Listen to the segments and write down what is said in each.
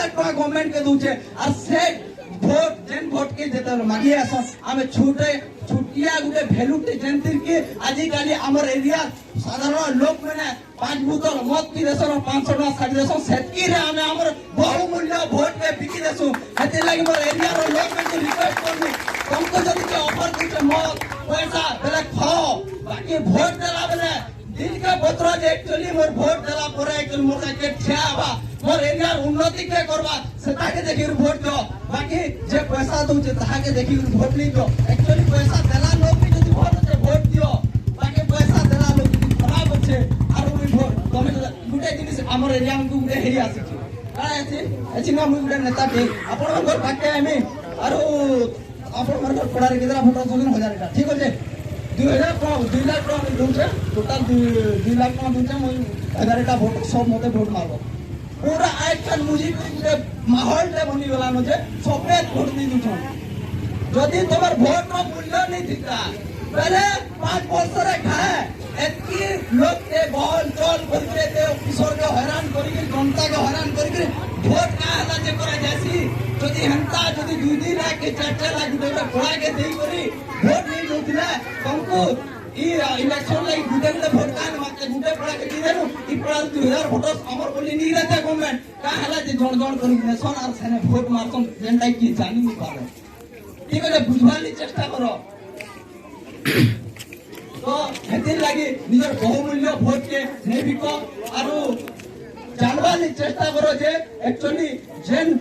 लाख टका गवर्नमेंट के दूचे और से भोट जेन भोट के देते मागी आसन आमे छुटिया गुटे भैलुटे जेंतिर के आजि काली हमर एरिया साधारण लोक माने 5 बोतल मद पी देसन 500 टका साडी देसन सेतकी रे आमे हमर बहुमूल्य भोट के बिकी देसु हेते लागि मोर एरिया रो लोक के रिक्वेस्ट करनी तुमको जदी के ऑफर दिते मद पैसा बेले खाओ बाकी भोट देला बेले दिन के पत्र जे एक्चुअली मोर भोट देला परे एक्चुअली मोर के छाबा मोर एरिया उन्नति के करबा सेता के देखि भोट दो बाकी जे पैसा दउचे ताहा के देखि भोट नहीं दो एक्चुअली पैसा देला लोग भी जदी भोट दियो बाकी पैसा देला लोग खराब होचे आरो भोट तमे गुटे जिनिस हमर एरिया में गुटे हेई आसी काय आसी एचिना मु गुटे नेता के आपण घर पाके आमे आरो आपण घर पड़ारे केदरा भोट जोगिन 1000 टा ठीक होचे 2000 2 लाख टका दूचे टोटल 2 लाख टका दूचे मु 1000 टा भोट सब मते भोट मारबो पूरा आजकल मुझे माहौल टे बनी गला मुझे सफेद भोट नहीं दूछो जदि तुम्हार भोट रो मूल्य नहीं दिखता पहले 5 वर्ष रे खाए एतकी लोग के बहल चल करके ते किशोर के हैरान करके जनता के हैरान करके भोट का हला जे करा जैसी जदि हंता जदि 2 लाख के 4 लाख देबे पड़ा के देई करी भोट नहीं दोतिला तुमको ई इलेक्शन लाइक गुटे भोट का माते गुटे पड़ा के दिदेनु ई पड़ा 2000 भोट हमर बोली नहीं रहते गवर्नमेंट का हला जे जण जण करी नेशन और सेने भोट मारसन जेंटा की जानी नहीं पारो ठीक है बुझवाली चेष्टा करो तो हेतिर लागि निजर बहुमूल्य भोट के नहीं बिको आरो जानवाली चेष्टा करो जे एक्चुअली जेन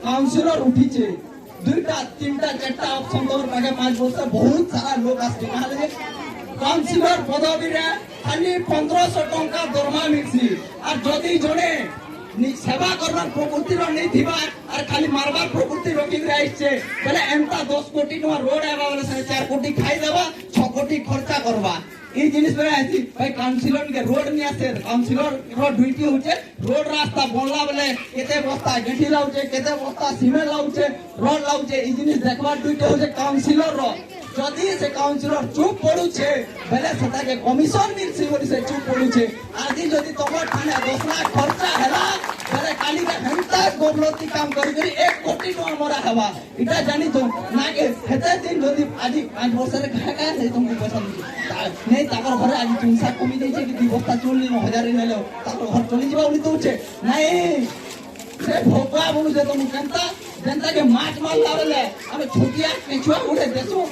काउंसिलर उठी छे 2टा 3टा 4टा ऑप्शन तोर पागे 5 वर्ष बहुत सारा लोग आसे काले काउंसिलर पदवी रे खाली 1500 टंका दरमा मिलसी और जदी जने सेवा करबार प्रकृति रो नहीं थिबा और खाली मारबार प्रकृति रोकी राइस छे बेले एंता 10 कोटी टका रोड आबा बेले 4 कोटी खाई देबा 6 कोटी खर्चा करबा ई जिनिस बेले आसी भाई काउंसिलर के रोड नहीं आसे काउंसिलर रो ड्यूटी होचे रोड रास्ता बनला बेले केते बस्ता गेठी लाउचे केते बस्ता सीमेंट लाउचे रोड लाउचे ई जिनिस देखबार ड्यूटी होचे काउंसिलर रो जदि से काउंसिलर चुप पड़ू छे बेले सेता के कमिशन मिलसी बोली से चुप पड़ू छे आदि जदि तमर थाने 10 लाख खर्चा हैला बेले काली के हंता गोबलती काम करी करी 1 कोटी टका मरा हवा इटा जानी तो ना के हेते दिन जदि आदि 5 वर्ष रे का से तुमको पैसा नहीं ताकर घरे आदि तुमसा कमी दे छे कि 2 बस्ता चोली 1000 नेलो ताकर घर चली जीवा बोली तो छे नहीं से भोपा बोलू जे तुम जनता के माच मार लावेले हमें छोटिया केछुआ उड़े देसो